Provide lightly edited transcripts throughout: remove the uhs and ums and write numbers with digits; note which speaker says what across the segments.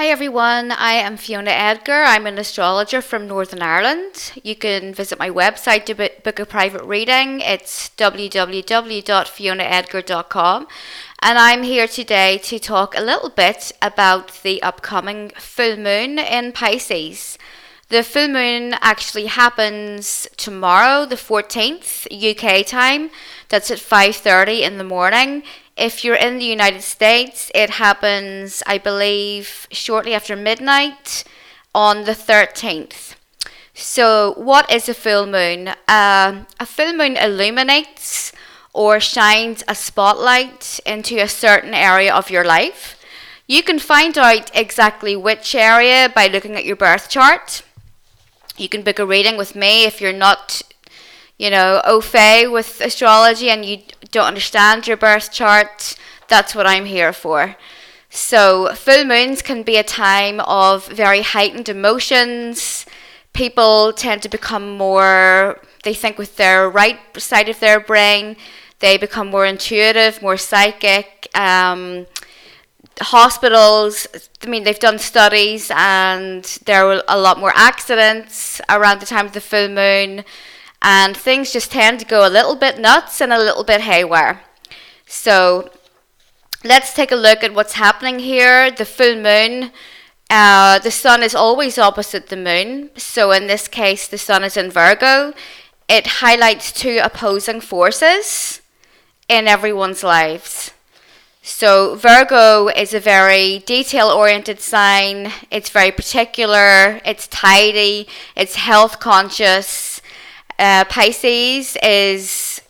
Speaker 1: Hi everyone, I am Fiona Edgar. I'm an astrologer from Northern Ireland. You can visit my website to book a private reading. It's www.fionaedgar.com. And I'm here today to talk a little bit about the upcoming full moon in Pisces. The full moon actually happens tomorrow, the 14th UK time. That's at 5:30 in the morning. If you're in the United States, it happens, I believe, shortly after midnight on the 13th. So, what is a full moon? A full moon illuminates or shines a spotlight into a certain area of your life. You can find out exactly which area by looking at your birth chart. You can book a reading with me if you're not au fait with astrology and you don't understand your birth chart. That's what I'm here for. So full moons can be a time of very heightened emotions. People tend to become more, they think with their right side of their brain. They become more intuitive, more psychic. Hospitals, they've done studies and there are a lot more accidents around the time of the full moon. And things just tend to go a little bit nuts and a little bit haywire. So let's take a look at what's happening here. The full moon, the sun is always opposite the moon. So in this case, the sun is in Virgo. It highlights two opposing forces in everyone's lives. So Virgo is a very detail-oriented sign. It's very particular. It's tidy. It's health conscious. Pisces is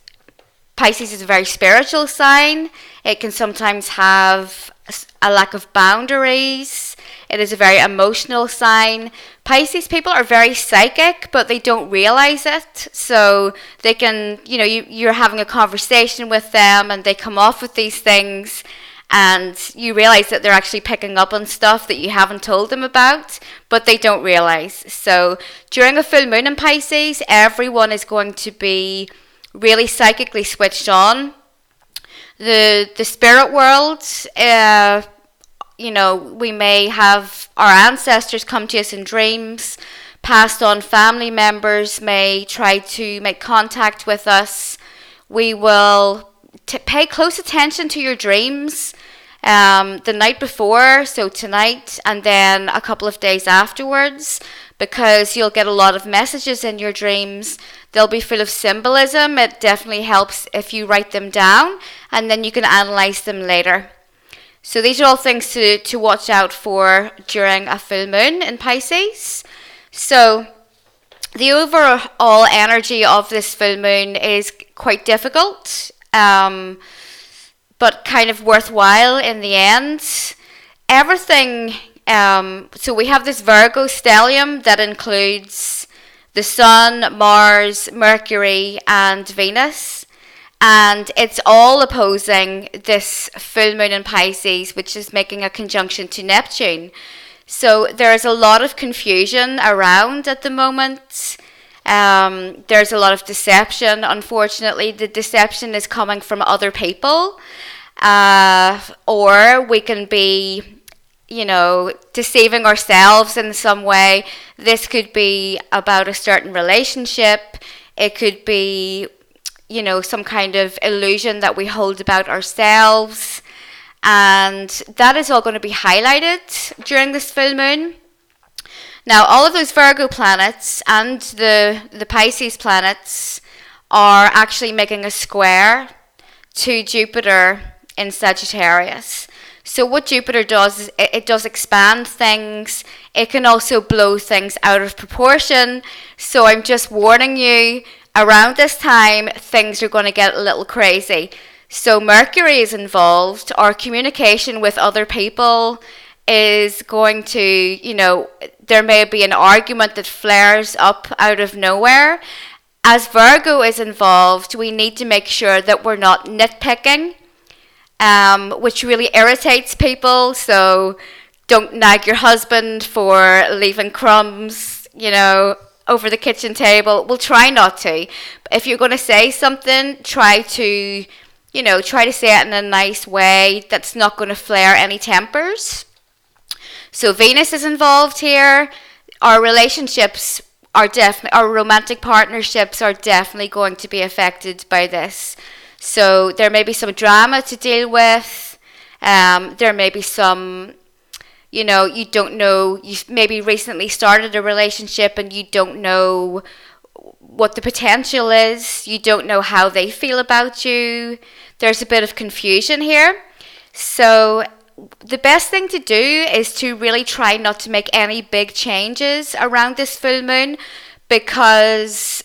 Speaker 1: a very spiritual sign. It can sometimes have a lack of boundaries. It is a very emotional sign. Pisces people are very psychic, but they don't realize it. So they can, you're having a conversation with them and they come off with these things and you realize that they're actually picking up on stuff that you haven't told them about, but they don't realize. So during a full moon in Pisces, everyone is going to be really psychically switched on. The spirit world, we may have our ancestors come to us in dreams. Passed on family members may try to make contact with us. We will pay close attention to your dreams the night before, so tonight, and then a couple of days afterwards, because you'll get a lot of messages in your dreams. They'll be full of symbolism. It definitely helps if you write them down, and then you can analyze them later. So these are all things to watch out for during a full moon in Pisces. So the overall energy of this full moon is quite difficult, but kind of worthwhile in the end. Everything, so we have this Virgo stellium that includes the Sun, Mars, Mercury, and Venus. And it's all opposing this full moon in Pisces, which is making a conjunction to Neptune. So there's a lot of confusion around at the moment. There's a lot of deception. Unfortunately, the deception is coming from other people. Or we can be, deceiving ourselves in some way. This could be about a certain relationship. It could be, some kind of illusion that we hold about ourselves. And that is all going to be highlighted during this full moon. Now, all of those Virgo planets and the Pisces planets are actually making a square to Jupiter in Sagittarius. So what Jupiter does is it does expand things. It can also blow things out of proportion. So I'm just warning you, around this time, things are going to get a little crazy. So Mercury is involved. Our communication with other people is going to, there may be an argument that flares up out of nowhere. As Virgo is involved, we need to make sure that we're not nitpicking, which really irritates people. So don't nag your husband for leaving crumbs, over the kitchen table. We'll try not to. But if you're going to say something, try to say it in a nice way that's not going to flare any tempers. So Venus is involved here. Our relationships are definitely, our romantic partnerships are definitely going to be affected by this. So there may be some drama to deal with. There may be some, you don't know, you maybe recently started a relationship and you don't know what the potential is. You don't know how they feel about you. There's a bit of confusion here. So the best thing to do is to really try not to make any big changes around this full moon, because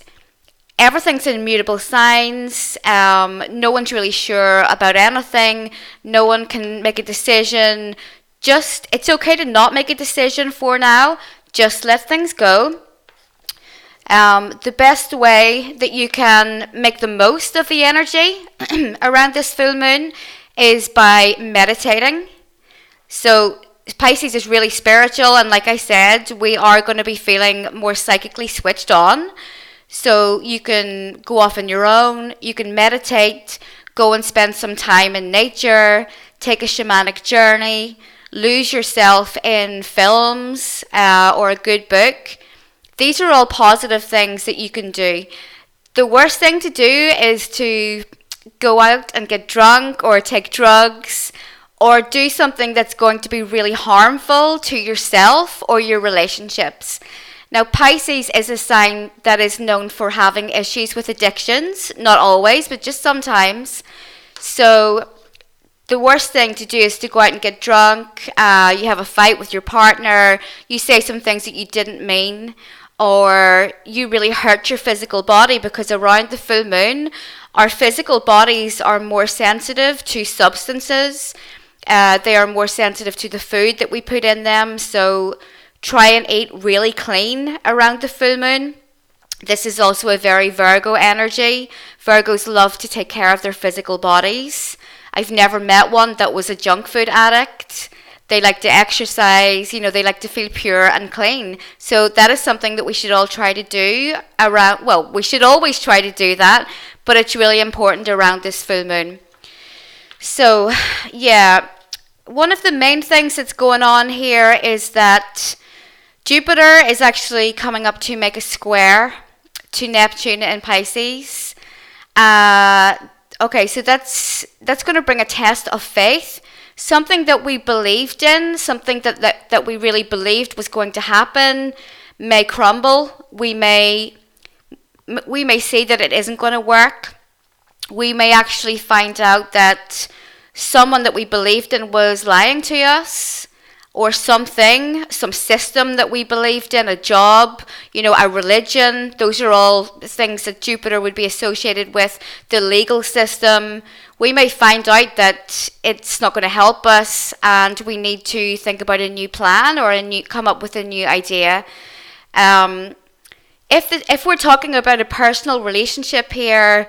Speaker 1: everything's in mutable signs. No one's really sure about anything. No one can make a decision. It's okay to not make a decision for now. Just let things go. The best way that you can make the most of the energy around this full moon is by meditating. So Pisces is really spiritual, and like I said, we are going to be feeling more psychically switched on. So you can go off on your own, you can meditate, go and spend some time in nature, take a shamanic journey, lose yourself in films or a good book. These are all positive things that you can do. The worst thing to do is to go out and get drunk or take drugs or do something that's going to be really harmful to yourself or your relationships. Now, Pisces is a sign that is known for having issues with addictions. Not always, but just sometimes. So the worst thing to do is to go out and get drunk. You have a fight with your partner. You say some things that you didn't mean. Or you really hurt your physical body, because around the full moon, our physical bodies are more sensitive to substances. They are more sensitive to the food that we put in them. So try and eat really clean around the full moon. This is also a very Virgo energy. Virgos love to take care of their physical bodies. I've never met one that was a junk food addict. They like to exercise, they like to feel pure and clean. So that is something that we should all try to do we should always try to do that, but it's really important around this full moon. So, yeah, one of the main things that's going on here is that Jupiter is actually coming up to make a square to Neptune in Pisces. Okay, so that's going to bring a test of faith. Something that we believed in, something that we really believed was going to happen, may crumble. We may see that it isn't going to work. We may actually find out that someone that we believed in was lying to us, or some system that we believed in, a job, a religion. Those are all things that Jupiter would be associated with. The legal system. We may find out that it's not going to help us, and we need to think about a new plan or come up with a new idea. If we're talking about a personal relationship here,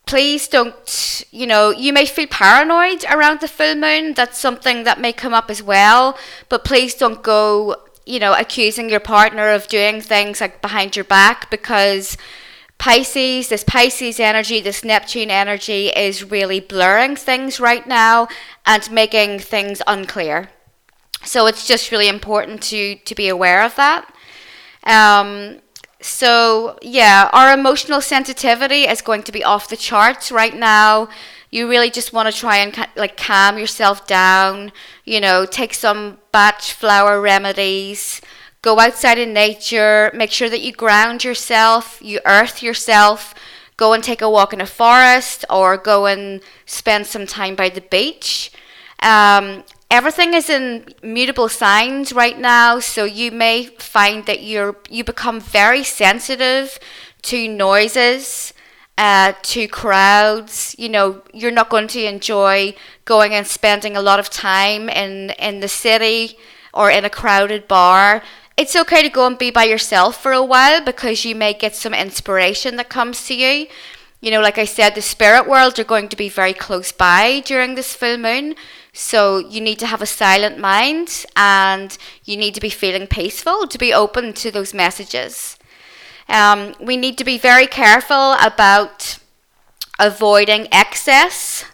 Speaker 1: please don't, you may feel paranoid around the full moon. That's something that may come up as well. But please don't go, accusing your partner of doing things like behind your back, because this Pisces energy, this Neptune energy is really blurring things right now and making things unclear. So it's just really important to be aware of that. So yeah, our emotional sensitivity is going to be off the charts right now. You really just want to try and calm yourself down, take some Bach flower remedies, go outside in nature, make sure that you ground yourself, you earth yourself, go and take a walk in a forest or go and spend some time by the beach. Everything is in mutable signs right now, so you may find that you become very sensitive to noises, to crowds. You're not going to enjoy going and spending a lot of time in the city or in a crowded bar. It's okay to go and be by yourself for a while, because you may get some inspiration that comes to you. Like I said, the spirit world are going to be very close by during this full moon. So you need to have a silent mind, and you need to be feeling peaceful to be open to those messages. We need to be very careful about avoiding excess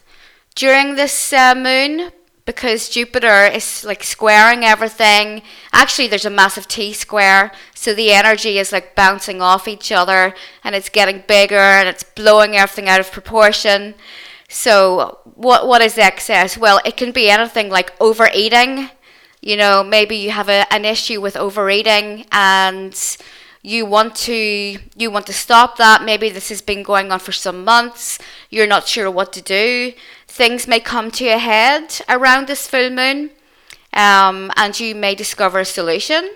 Speaker 1: during this moon, because Jupiter is like squaring everything. Actually, there's a massive T-square, so the energy is like bouncing off each other, and it's getting bigger, and it's blowing everything out of proportion. So what is excess? Well, it can be anything like overeating. Maybe you have an issue with overeating, and you want to stop that. Maybe this has been going on for some months. You're not sure what to do. Things may come to a head around this full moon, and you may discover a solution,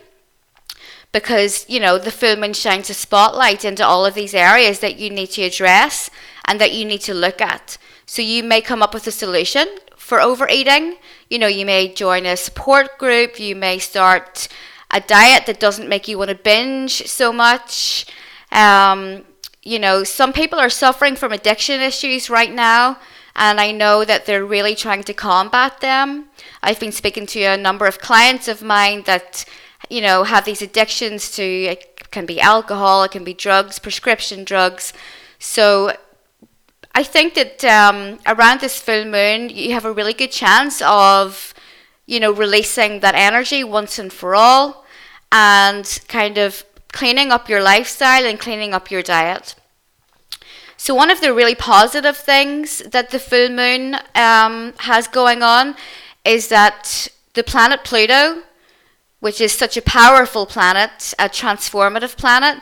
Speaker 1: because the full moon shines a spotlight into all of these areas that you need to address and that you need to look at. So you may come up with a solution for overeating. You may join a support group. You may start a diet that doesn't make you want to binge so much. Some people are suffering from addiction issues right now, and I know that they're really trying to combat them. I've been speaking to a number of clients of mine that, have these addictions to, it can be alcohol, it can be drugs, prescription drugs. So I think that around this full moon, you have a really good chance of, releasing that energy once and for all, and kind of cleaning up your lifestyle and cleaning up your diet. So one of the really positive things that the full moon has going on is that the planet Pluto, which is such a powerful planet, a transformative planet,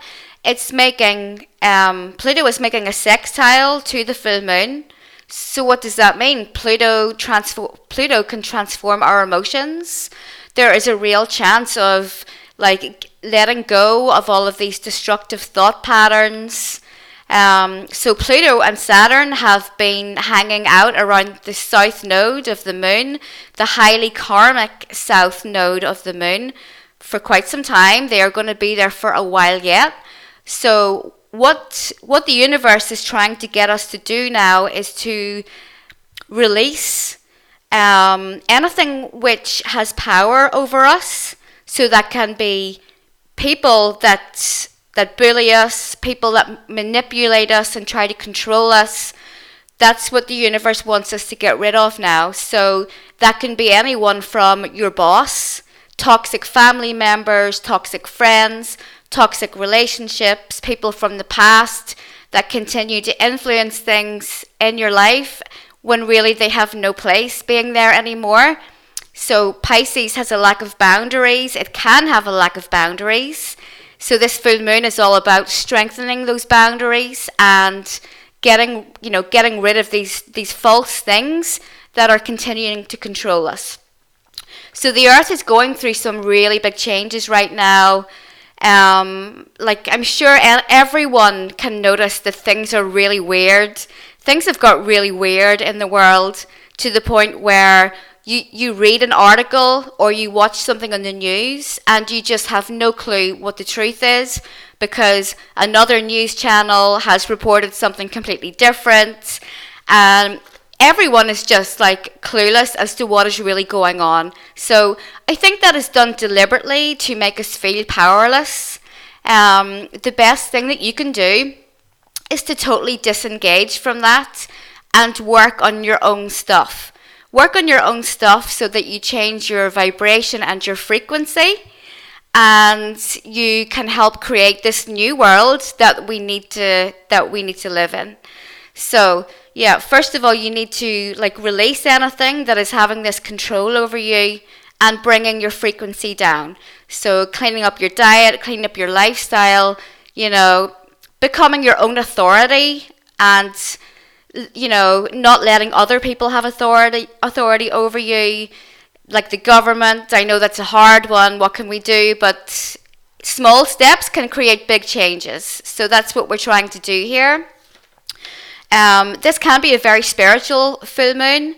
Speaker 1: Pluto is making a sextile to the full moon. So what does that mean? Pluto can transform our emotions. There is a real chance of letting go of all of these destructive thought patterns. So Pluto and Saturn have been hanging out around the south node of the moon, the highly karmic south node of the moon, for quite some time. They are going to be there for a while yet. So what the universe is trying to get us to do now is to release anything which has power over us. So that can be people that bully us, people that manipulate us and try to control us. That's what the universe wants us to get rid of now. So that can be anyone from your boss, toxic family members, toxic friends, toxic relationships, people from the past that continue to influence things in your life when really they have no place being there anymore. So Pisces has a lack of boundaries. It can have a lack of boundaries. So this full moon is all about strengthening those boundaries and getting rid of these false things that are continuing to control us. So the earth is going through some really big changes right now. I'm sure everyone can notice that things are really weird. Things have got really weird in the world, to the point where you read an article or you watch something on the news and you just have no clue what the truth is, because another news channel has reported something completely different, and everyone is just clueless as to what is really going on. So I think that is done deliberately to make us feel powerless. The best thing that you can do is to totally disengage from that and work on your own stuff. Work on your own stuff so that you change your vibration and your frequency, and you can help create this new world that we need to live in. So yeah, first of all, you need to release anything that is having this control over you and bringing your frequency down. So cleaning up your diet, cleaning up your lifestyle, becoming your own authority, and not letting other people have authority over you, like the government. I know that's a hard one. What can we do? But small steps can create big changes. So that's what we're trying to do here. This can be a very spiritual full moon.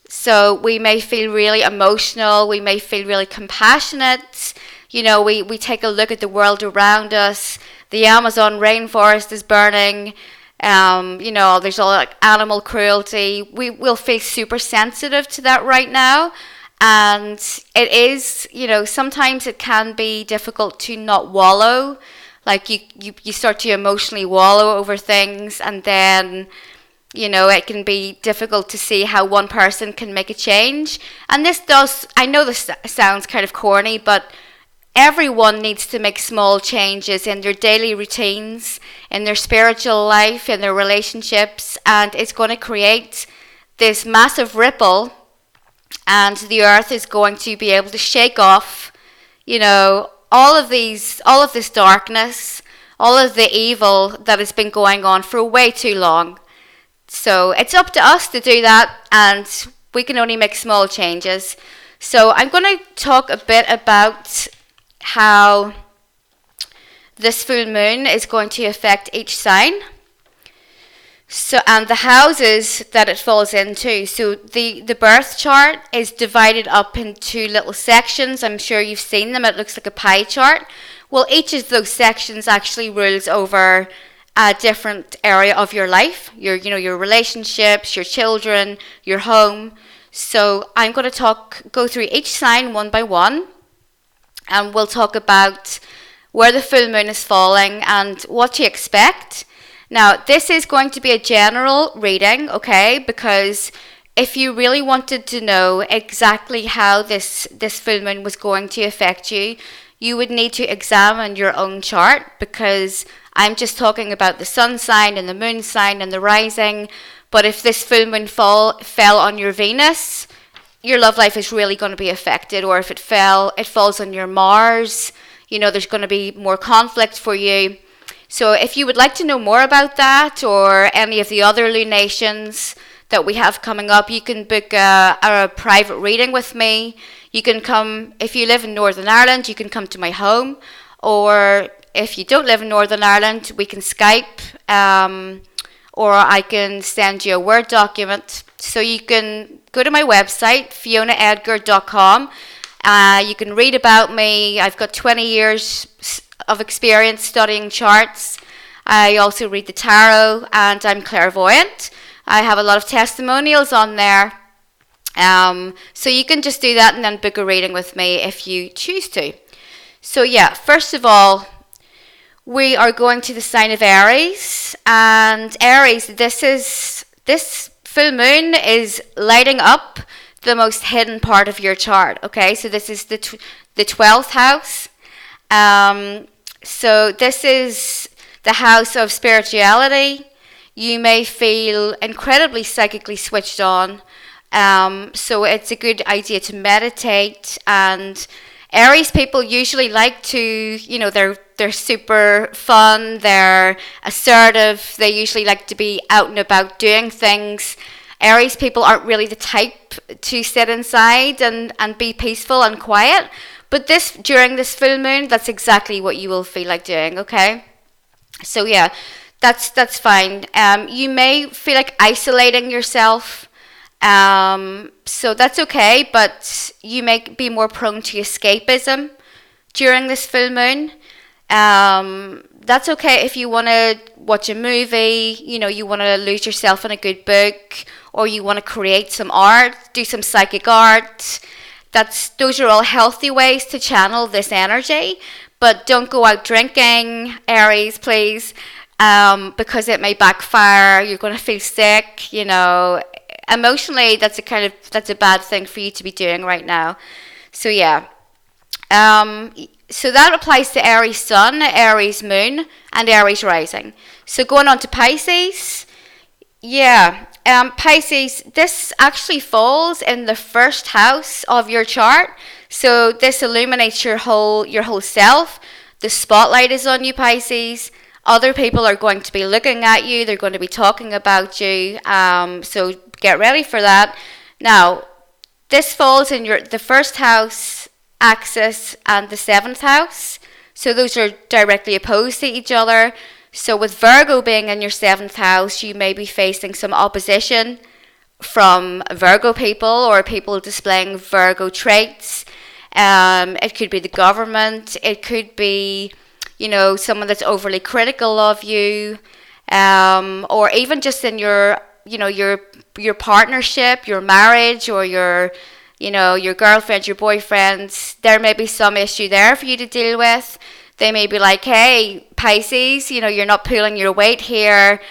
Speaker 1: So we may feel really emotional. We may feel really compassionate. We take a look at the world around us. The Amazon rainforest is burning. There's all animal cruelty. We will feel super sensitive to that right now. And it is, sometimes it can be difficult to not wallow. You start to emotionally wallow over things, and then It can be difficult to see how one person can make a change. And I know this sounds kind of corny, but everyone needs to make small changes in their daily routines, in their spiritual life, in their relationships, and it's going to create this massive ripple, and the earth is going to be able to shake off, all of this darkness, all of the evil that has been going on for way too long. So it's up to us to do that, and we can only make small changes. So I'm going to talk a bit about how this full moon is going to affect each sign. So, and the houses that it falls into. So the birth chart is divided up into little sections. I'm sure you've seen them. It looks like a pie chart. Well, each of those sections actually rules over a different area of your life. Your relationships, your children, your home. So I'm going to go through each sign one by one, and we'll talk about where the full moon is falling and what to expect. Now, this is going to be a general reading, okay? Because if you really wanted to know exactly how this full moon was going to affect you, you would need to examine your own chart, because I'm just talking about the sun sign and the moon sign and the rising. But if this full moon fell on your Venus, your love life is really going to be affected. Or if it falls on your Mars, there's going to be more conflict for you. So if you would like to know more about that, or any of the other lunations that we have coming up, you can book a private reading with me. You can come, if you live in Northern Ireland, you can come to my home. Or if you don't live in Northern Ireland, we can Skype, or I can send you a Word document. So you can go to my website, fionaedgar.com. You can read about me. I've got 20 years of experience studying charts. I also read the tarot, and I'm clairvoyant. I have a lot of testimonials on there. So you can just do that and then book a reading with me if you choose to. So yeah, first of all, we are going to the sign of Aries. And Aries, this full moon is lighting up the most hidden part of your chart. Okay, so this is the 12th house. So this is the house of spirituality. You may feel incredibly psychically switched on. So it's a good idea to meditate. And Aries people usually like to, they're super fun, they're assertive, they usually like to be out and about doing things. Aries people aren't really the type to sit inside and be peaceful and quiet. But during this full moon, that's exactly what you will feel like doing, okay? So yeah, that's fine. You may feel like isolating yourself. So that's okay, but you may be more prone to escapism during this full moon. That's okay if you want to watch a movie, you want to lose yourself in a good book, or you want to create some art, do some psychic art. Those are all healthy ways to channel this energy, but don't go out drinking, Aries, please, because it may backfire. You're going to feel sick, Emotionally, that's a bad thing for you to be doing right now. So yeah. So that applies to Aries Sun, Aries Moon, and Aries Rising. So going on to Pisces. Yeah. Pisces, this actually falls in the first house of your chart. So this illuminates your whole self. The spotlight is on you, Pisces. Other people are going to be looking at you. They're going to be talking about you. So get ready for that. Now, this falls in the first house axis and the 7th house. So those are directly opposed to each other. So with Virgo being in your 7th house, you may be facing some opposition from Virgo people or people displaying Virgo traits. It could be the government. It could be, someone that's overly critical of you, or even just in your partnership, your marriage, or your girlfriend, your boyfriend. There may be some issue there for you to deal with. They may be like, hey, Pisces, you're not pulling your weight here.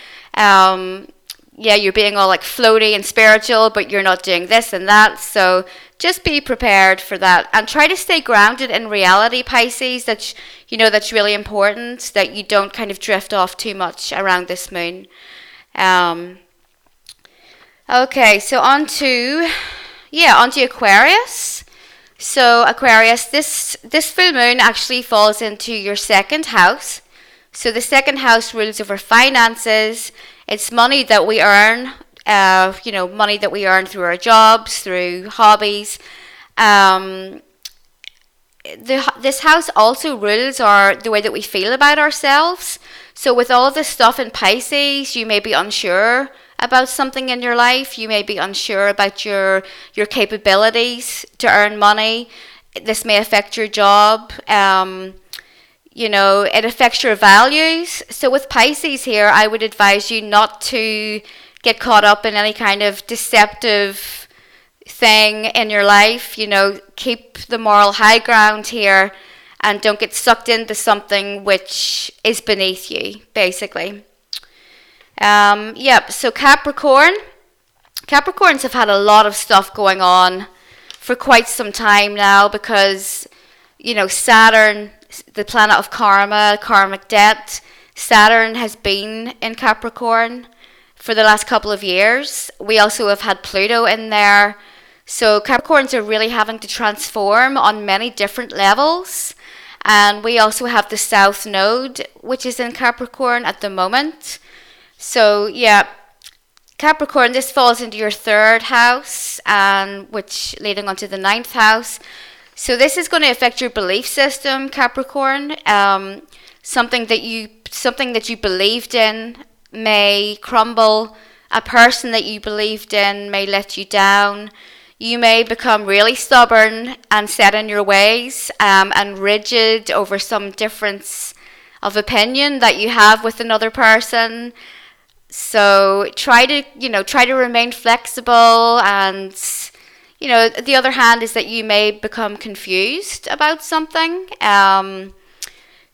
Speaker 1: yeah, you're being all like floaty and spiritual, but you're not doing this and that. So just be prepared for that and try to stay grounded in reality, Pisces. That's, that's really important, that you don't kind of drift off too much around this moon. Okay, so on to Aquarius. So Aquarius, this full moon actually falls into your second house. So the second house rules over finances. It's money that we earn, money that we earn through our jobs, through hobbies. This house also rules the way that we feel about ourselves. So with all this stuff in Pisces, you may be unsure about something in your life. You may be unsure about your capabilities to earn money. This may affect your job. It affects your values. So with Pisces here, I would advise you not to get caught up in any kind of deceptive thing in your life. Keep the moral high ground here and don't get sucked into something which is beneath you, basically. So Capricorns have had a lot of stuff going on for quite some time now because, Saturn, the planet of karma, karmic debt, Saturn has been in Capricorn for the last couple of years. We also have had Pluto in there. So Capricorns are really having to transform on many different levels. And we also have the South Node, which is in Capricorn at the moment. So yeah, Capricorn, this falls into your third house, and which leading on to the ninth house. So this is going to affect your belief system, Capricorn. Something that you believed in may crumble. A person that you believed in may let you down. You may become really stubborn and set in your ways, and rigid over some difference of opinion that you have with another person. So try to remain flexible, and the other hand is that you may become confused about something.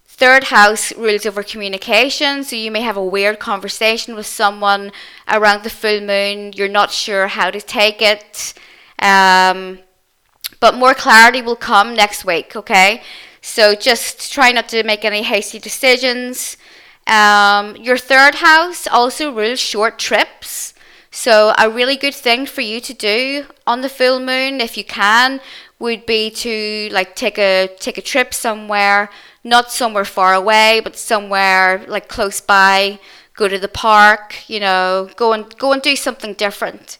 Speaker 1: Third house rules over communication, so you may have a weird conversation with someone around the full moon. You're not sure how to take it, but more clarity will come next week, okay? So just try not to make any hasty decisions. Your third house also rules short trips. So a really good thing for you to do on the full moon, if you can, would be to take a trip somewhere, not somewhere far away, but somewhere like close by. Go to the park, go and do something different.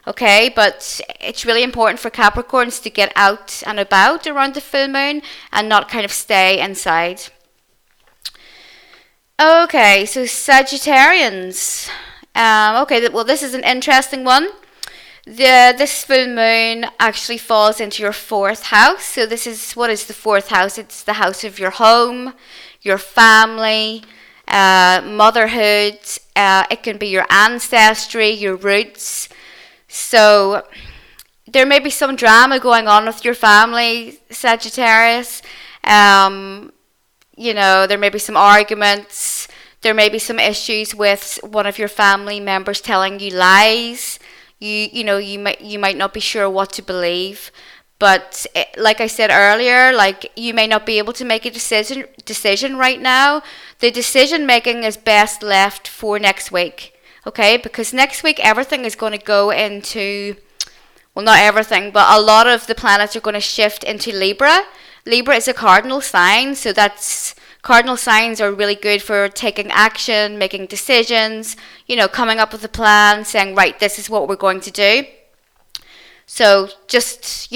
Speaker 1: Okay, but it's really important for Capricorns to get out and about around the full moon and not kind of stay inside. Okay, so Sagittarians. This is an interesting one. This full moon actually falls into your fourth house. So what is the fourth house? It's the house of your home, your family, motherhood. It can be your ancestry, your roots. So there may be some drama going on with your family, Sagittarius. There may be some arguments. There may be some issues with one of your family members telling you lies. You might not be sure what to believe. But like I said earlier, you may not be able to make a decision right now. The decision making is best left for next week. Okay, because next week everything is going to go into, well, not everything, but a lot of the planets are going to shift into Libra. Libra is a cardinal sign, so cardinal signs are really good for taking action, making decisions, coming up with a plan, saying, right, this is what we're going to do. So just,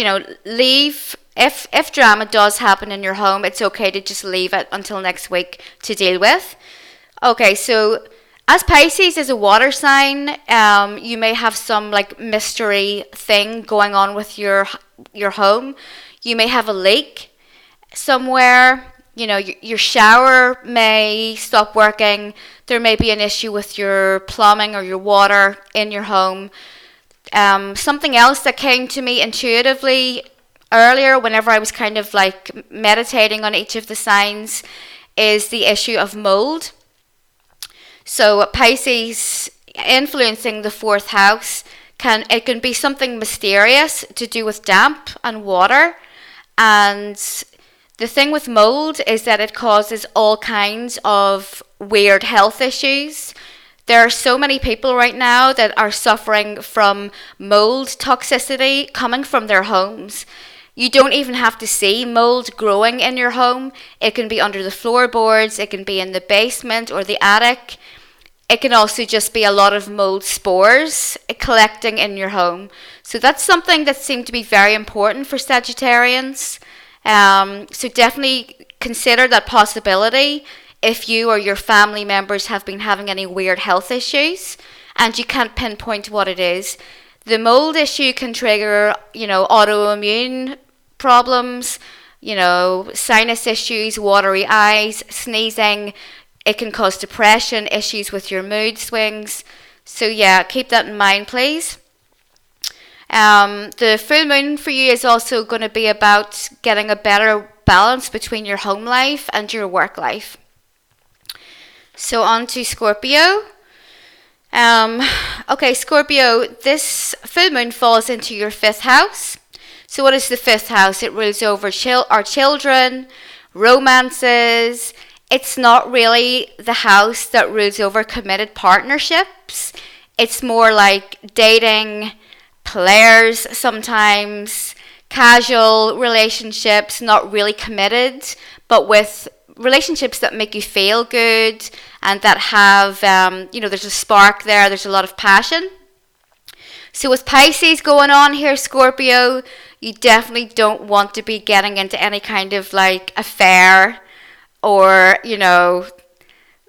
Speaker 1: leave. If drama does happen in your home, it's okay to just leave it until next week to deal with. Okay, so as Pisces is a water sign, you may have some mystery thing going on with your home. You may have a leak somewhere. Your shower may stop working. There may be an issue with your plumbing or your water in your home. Something else that came to me intuitively earlier whenever I was kind of meditating on each of the signs is the issue of mold. So Pisces influencing the fourth house can be something mysterious to do with damp and water. And the thing with mold is that it causes all kinds of weird health issues. There are so many people right now that are suffering from mold toxicity coming from their homes. You don't even have to see mold growing in your home. It can be under the floorboards, it can be in the basement or the attic. It can also just be a lot of mold spores collecting in your home. So that's something that seemed to be very important for Sagittarians. So definitely consider that possibility if you or your family members have been having any weird health issues and you can't pinpoint what it is. The mold issue can trigger, autoimmune problems, sinus issues, watery eyes, sneezing. It can cause depression, issues with your mood swings. So yeah, keep that in mind, please. The full moon for you is also going to be about getting a better balance between your home life and your work life. So on to Scorpio. Okay, Scorpio, this full moon falls into your fifth house. So what is the fifth house? It rules over our children, romances. It's not really the house that rules over committed partnerships. It's more like dating, players sometimes, casual relationships, not really committed, but with relationships that make you feel good and that have, there's a spark there, there's a lot of passion. So with Pisces going on here, Scorpio, you definitely don't want to be getting into any kind of like affair or,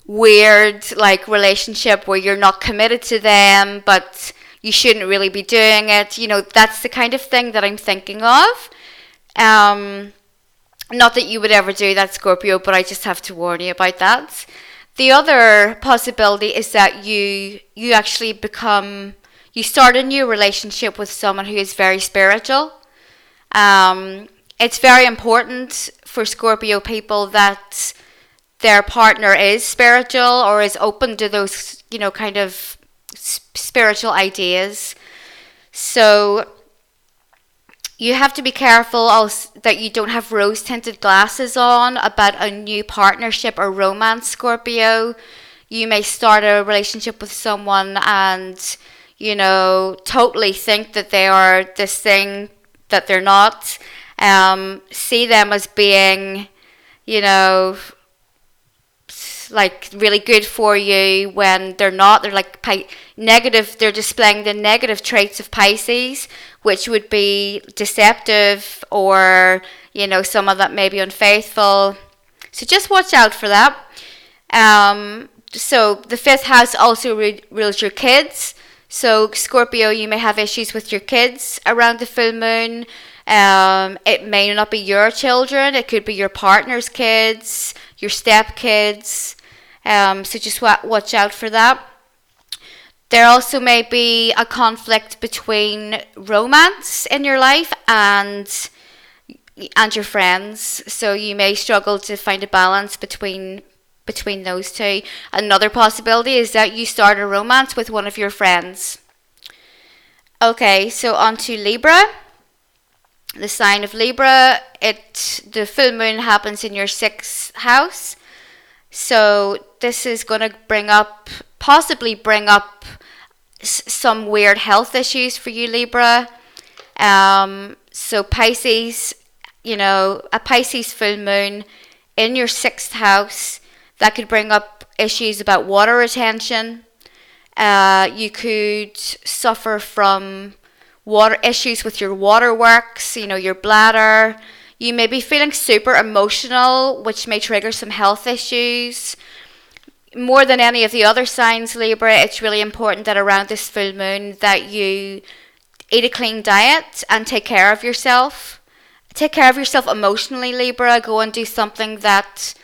Speaker 1: weird like relationship where you're not committed to them, but you shouldn't really be doing it. That's the kind of thing that I'm thinking of. Not that you would ever do that, Scorpio, but I just have to warn you about that. The other possibility is that you actually you start a new relationship with someone who is very spiritual. It's very important for Scorpio people that their partner is spiritual or is open to those, kind of spiritual ideas. So you have to be careful also that you don't have rose-tinted glasses on about a new partnership or romance, Scorpio. You may start a relationship with someone and, totally think that they are this thing that they're not. See them as being, like really good for you when they're not. They're like negative. They're displaying the negative traits of Pisces, which would be deceptive or someone that may be unfaithful. So just watch out for that. So the fifth house also rules your kids. So Scorpio, you may have issues with your kids around the full moon. It may not be your children. It could be your partner's kids, your stepkids. So just watch out for that. There also may be a conflict between romance in your life and your friends. So you may struggle to find a balance between those two. Another possibility is that you start a romance with one of your friends. Okay, so on to Libra. The sign of Libra, the full moon happens in your sixth house. So this is going to possibly bring up some weird health issues for you, Libra. So Pisces, a Pisces full moon in your sixth house, that could bring up issues about water retention. You could suffer from water issues with your waterworks, your bladder. You may be feeling super emotional, which may trigger some health issues. More than any of the other signs, Libra, it's really important that around this full moon that you eat a clean diet and take care of yourself. Take care of yourself emotionally, Libra. Go and do something that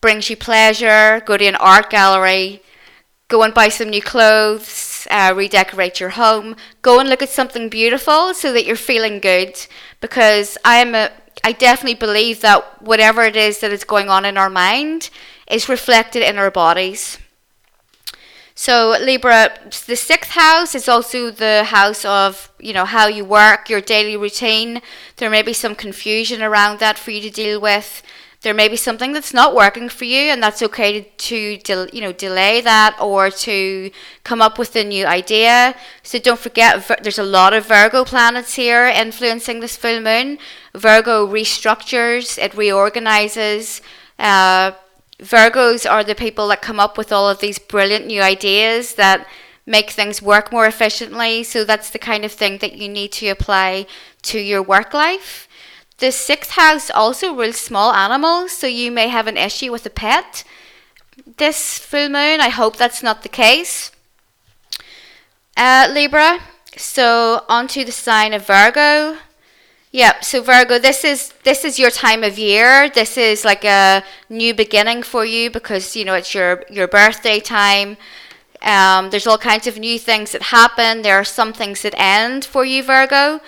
Speaker 1: brings you pleasure. Go to an art gallery. Go and buy some new clothes, redecorate your home. Go and look at something beautiful so that you're feeling good. Because I definitely believe that whatever it is that is going on in our mind is reflected in our bodies. So Libra, the sixth house is also the house of, how you work, your daily routine. There may be some confusion around that for you to deal with. There may be something that's not working for you, and that's okay to delay that or to come up with a new idea. So don't forget, there's a lot of Virgo planets here influencing this full moon. Virgo restructures, it reorganizes. Virgos are the people that come up with all of these brilliant new ideas that make things work more efficiently. So that's the kind of thing that you need to apply to your work life. The sixth house also rules small animals, so you may have an issue with a pet this full moon. I hope that's not the case. Libra, so onto the sign of Virgo. Yeah, so Virgo, this is your time of year. This is like a new beginning for you because, it's your birthday time. There's all kinds of new things that happen. There are some things that end for you, Virgo.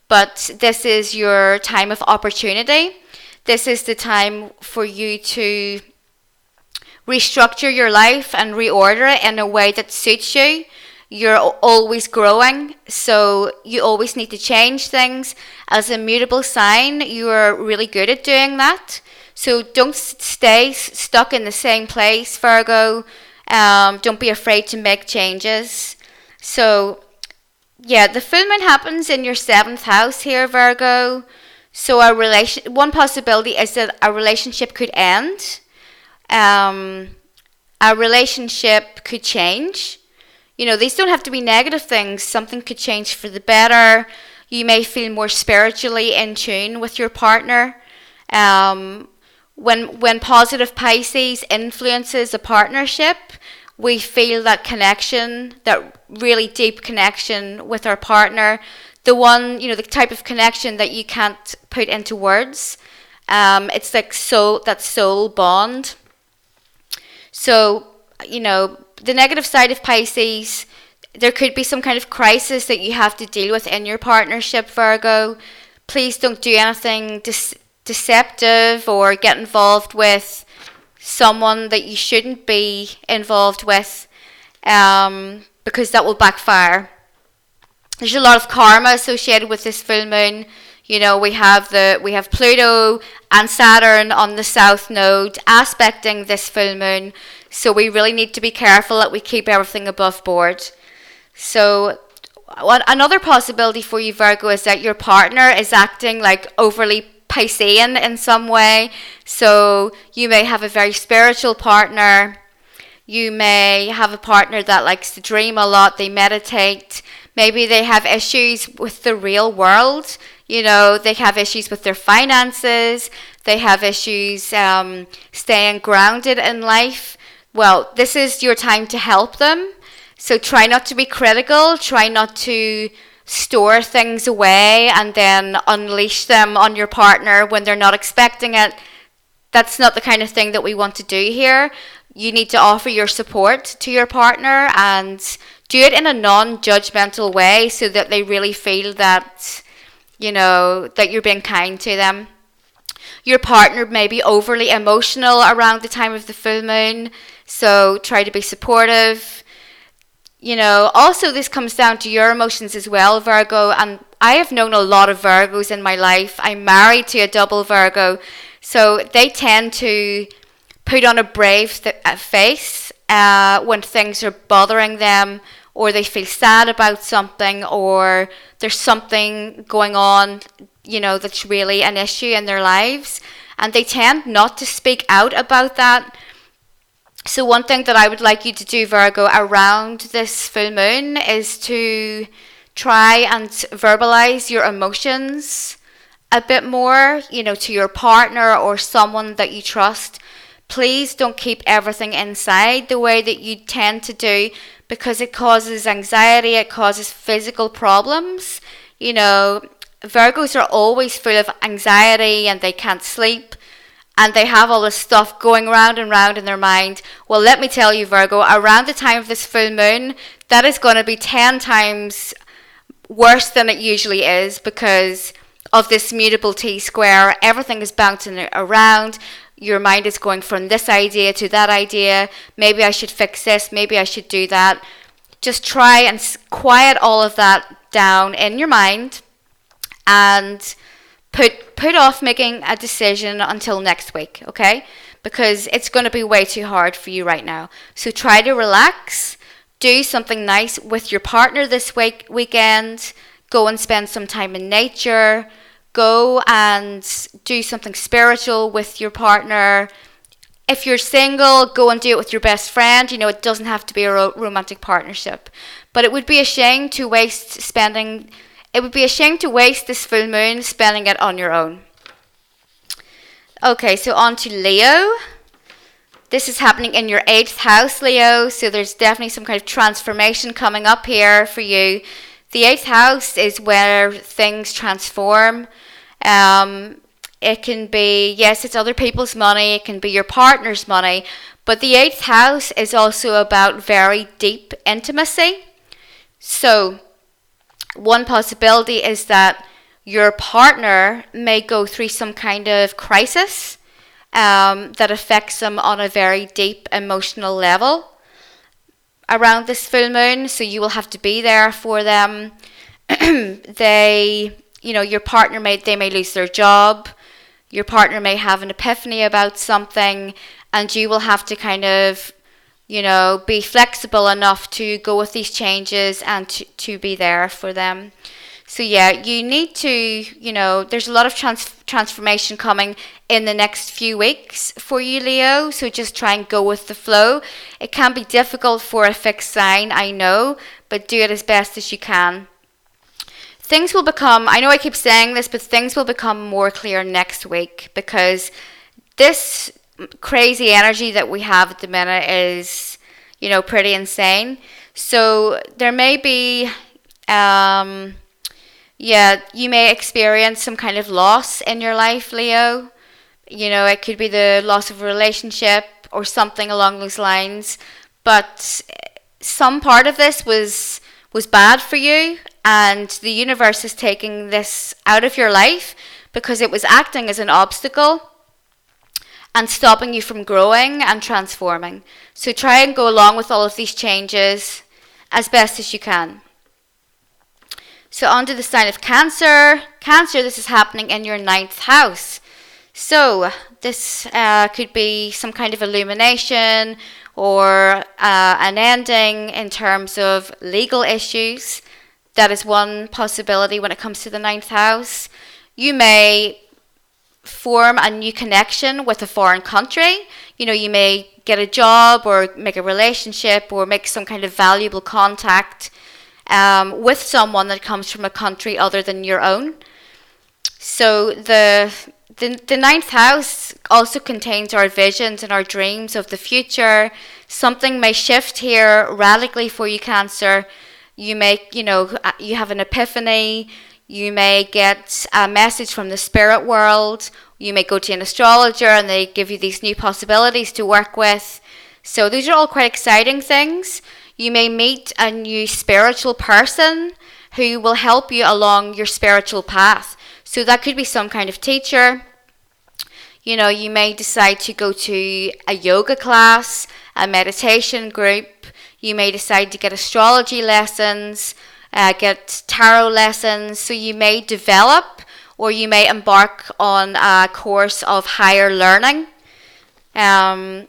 Speaker 1: But this is your time of opportunity. This is the time for you to restructure your life and reorder it in a way that suits you. You're always growing, so you always need to change things. As a mutable sign, you are really good at doing that. So don't stay stuck in the same place, Virgo. Don't be afraid to make changes. So yeah, the full moon happens in your seventh house here, Virgo. So one possibility is that a relationship could end. A relationship could change. These don't have to be negative things. Something could change for the better. You may feel more spiritually in tune with your partner. When positive Pisces influences a partnership, we feel that connection, that really deep connection with our partner, the type of connection that you can't put into words. It's like that soul bond. So, the negative side of Pisces, there could be some kind of crisis that you have to deal with in your partnership, Virgo. Please don't do anything deceptive or get involved with someone that you shouldn't be involved with, because that will backfire. There's a lot of karma associated with this full moon. We have Pluto and Saturn on the south node aspecting this full moon, so we really need to be careful that we keep everything above board. So another possibility for you, Virgo, is that your partner is acting like overly Piscean in some way. So you may have a very spiritual partner. You may have a partner that likes to dream a lot. They meditate. Maybe they have issues with the real world. They have issues with their finances. They have issues staying grounded in life. Well, this is your time to help them. So try not to be critical. Try not to store things away and then unleash them on your partner when they're not expecting it. That's not the kind of thing that we want to do here. You need to offer your support to your partner and do it in a non-judgmental way so that they really feel that, that you're being kind to them. Your partner may be overly emotional around the time of the full moon, so try to be supportive. Also this comes down to your emotions as well, Virgo, and I have known a lot of Virgos in my life. I'm married to a double Virgo, so they tend to put on a brave face when things are bothering them, or they feel sad about something, or there's something going on, that's really an issue in their lives, and they tend not to speak out about that. So one thing that I would like you to do, Virgo, around this full moon is to try and verbalize your emotions a bit more, to your partner or someone that you trust. Please don't keep everything inside the way that you tend to do, because it causes anxiety, it causes physical problems. Virgos are always full of anxiety and they can't sleep. And they have all this stuff going round and round in their mind. Well, let me tell you, Virgo, around the time of this full moon, that is going to be 10 times worse than it usually is because of this mutable T-square. Everything is bouncing around. your mind is going from this idea to that idea. Maybe I should fix this. Maybe I should do that. Just try and quiet all of that down in your mind and put off making a decision until next week, okay? Because it's going to be way too hard for you right now. So try to relax. Do something nice with your partner this weekend. Go and spend some time in nature. Go and do something spiritual with your partner. If you're single, go and do it with your best friend. It doesn't have to be a romantic partnership. But it would be a shame to waste this full moon spending it on your own. Okay, so on to Leo. This is happening in your 8th house, Leo. So there's definitely some kind of transformation coming up here for you. The 8th house is where things transform. It can be, yes, it's other people's money. It can be your partner's money. But the 8th house is also about very deep intimacy. So one possibility is that your partner may go through some kind of crisis that affects them on a very deep emotional level around this full moon. So you will have to be there for them. Your partner may lose their job. Your partner may have an epiphany about something, and you will have to kind of, be flexible enough to go with these changes and to be there for them. So yeah, you need to, there's a lot of transformation coming in the next few weeks for you, Leo. So just try and go with the flow. It can be difficult for a fixed sign, I know, but do it as best as you can. Things will become, I know I keep saying this, but things will become more clear next week, because this crazy energy that we have at the minute is, pretty insane. So there may be, you may experience some kind of loss in your life, Leo. It could be the loss of a relationship or something along those lines. But some part of this was bad for you, and the universe is taking this out of your life because it was acting as an obstacle and stopping you from growing and transforming. So try and go along with all of these changes as best as you can. So on to the sign of Cancer. Cancer, this is happening in your 9th house. So this could be some kind of illumination or an ending in terms of legal issues. That is one possibility when it comes to the 9th house. You may form a new connection with a foreign country. You may get a job or make a relationship or make some kind of valuable contact with someone that comes from a country other than your own. So the 9th house also contains our visions and our dreams of the future. Something may shift here radically for you, Cancer. You may, you have an epiphany. You may get a message from the spirit world. You may go to an astrologer and they give you these new possibilities to work with. So these are all quite exciting things. You may meet a new spiritual person who will help you along your spiritual path. So that could be some kind of teacher. You may decide to go to a yoga class, a meditation group. You may decide to get astrology lessons, get tarot lessons. So you may develop or you may embark on a course of higher learning,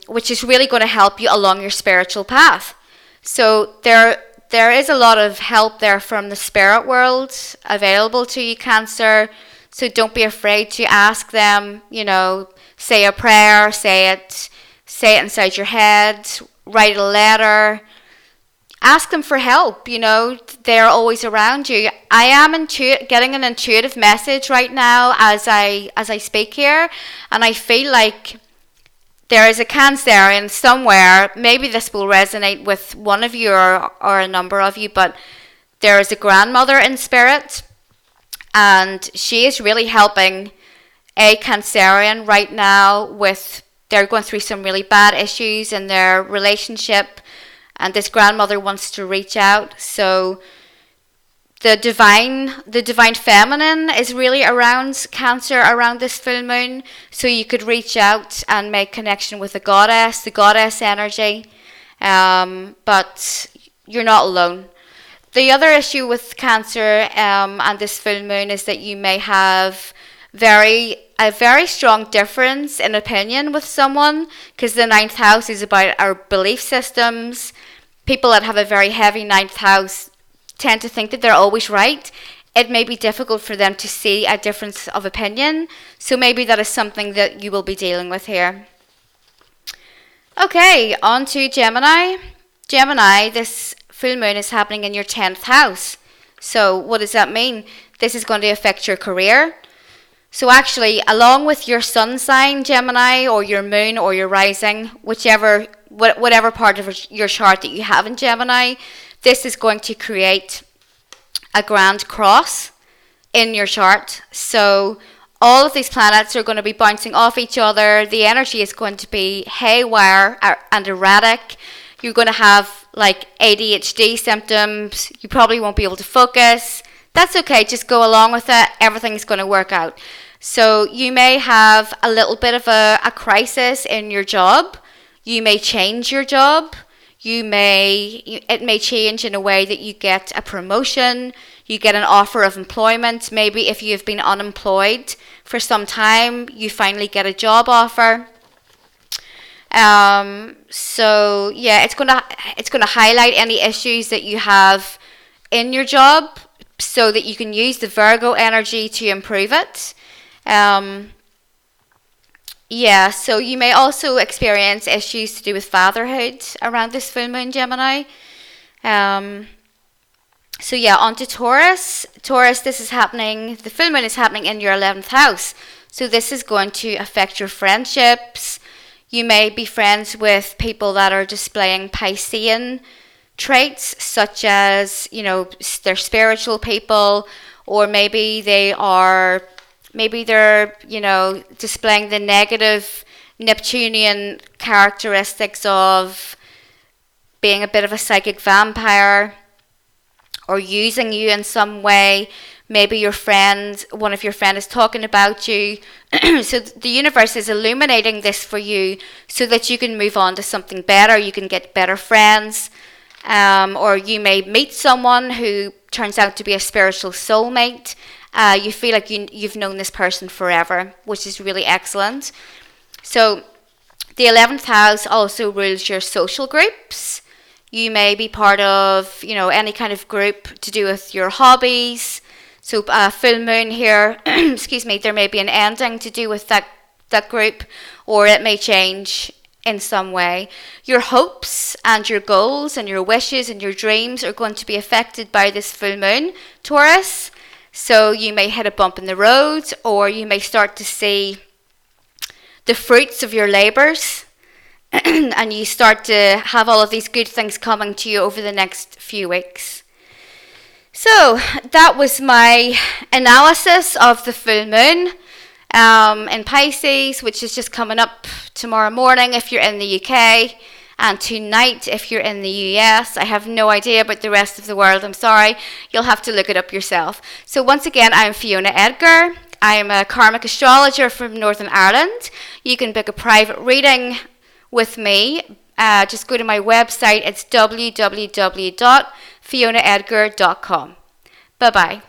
Speaker 1: which is really going to help you along your spiritual path. So there is a lot of help there from the spirit world available to you, Cancer. So don't be afraid to ask them, say a prayer, say it inside your head, write a letter. Ask them for help, they're always around you. I am getting an intuitive message right now as I speak here, and I feel like there is a Cancerian somewhere. Maybe this will resonate with one of you or a number of you, but there is a grandmother in spirit, and she is really helping a Cancerian right now they're going through some really bad issues in their relationship, and this grandmother wants to reach out. So the divine feminine is really around Cancer around this full moon. So you could reach out and make connection with the goddess energy. But you're not alone. The other issue with Cancer and this full moon is that you may have a very strong difference in opinion with someone, because the ninth house is about our belief systems. People that have a very heavy ninth house tend to think that they're always right. It may be difficult for them to see a difference of opinion. So maybe that is something that you will be dealing with here. Okay, on to Gemini. Gemini, this full moon is happening in your 10th house. So what does that mean? This is going to affect your career. So actually, along with your sun sign, Gemini, or your moon or your rising, whatever part of your chart that you have in Gemini, this is going to create a grand cross in your chart. So all of these planets are going to be bouncing off each other. The energy is going to be haywire and erratic. You're going to have like ADHD symptoms. You probably won't be able to focus. That's okay. Just go along with it. Everything's going to work out. So you may have a little bit of a crisis in your job. You may change your job. It may change in a way that you get a promotion, you get an offer of employment. Maybe if you've been unemployed for some time, you finally get a job offer. So yeah, it's gonna highlight any issues that you have in your job, so that you can use the Virgo energy to improve it. Yeah, so you may also experience issues to do with fatherhood around this full moon, Gemini. So yeah, on to Taurus. Taurus, this is happening, the full moon is happening in your 11th house. So this is going to affect your friendships. You may be friends with people that are displaying Piscean traits, such as, they're spiritual people, or maybe they're, displaying the negative Neptunian characteristics of being a bit of a psychic vampire, or using you in some way. Maybe one of your friends is talking about you. So the universe is illuminating this for you so that you can move on to something better. You can get better friends. Or you may meet someone who turns out to be a spiritual soulmate. You feel like you've known this person forever, which is really excellent. So the 11th house also rules your social groups. You may be part of, any kind of group to do with your hobbies. So full moon here, excuse me, there may be an ending to do with that group, or it may change in some way. Your hopes and your goals and your wishes and your dreams are going to be affected by this full moon, Taurus. So you may hit a bump in the road, or you may start to see the fruits of your labours, and you start to have all of these good things coming to you over the next few weeks. So that was my analysis of the full moon in Pisces, which is just coming up tomorrow morning if you're in the UK, and tonight if you're in the US. I have no idea about the rest of the world, I'm sorry. You'll have to look it up yourself. So once again, I'm Fiona Edgar. I'm a karmic astrologer from Northern Ireland. You can book a private reading with me. Just go to my website. It's www.fionaedgar.com. Bye-bye.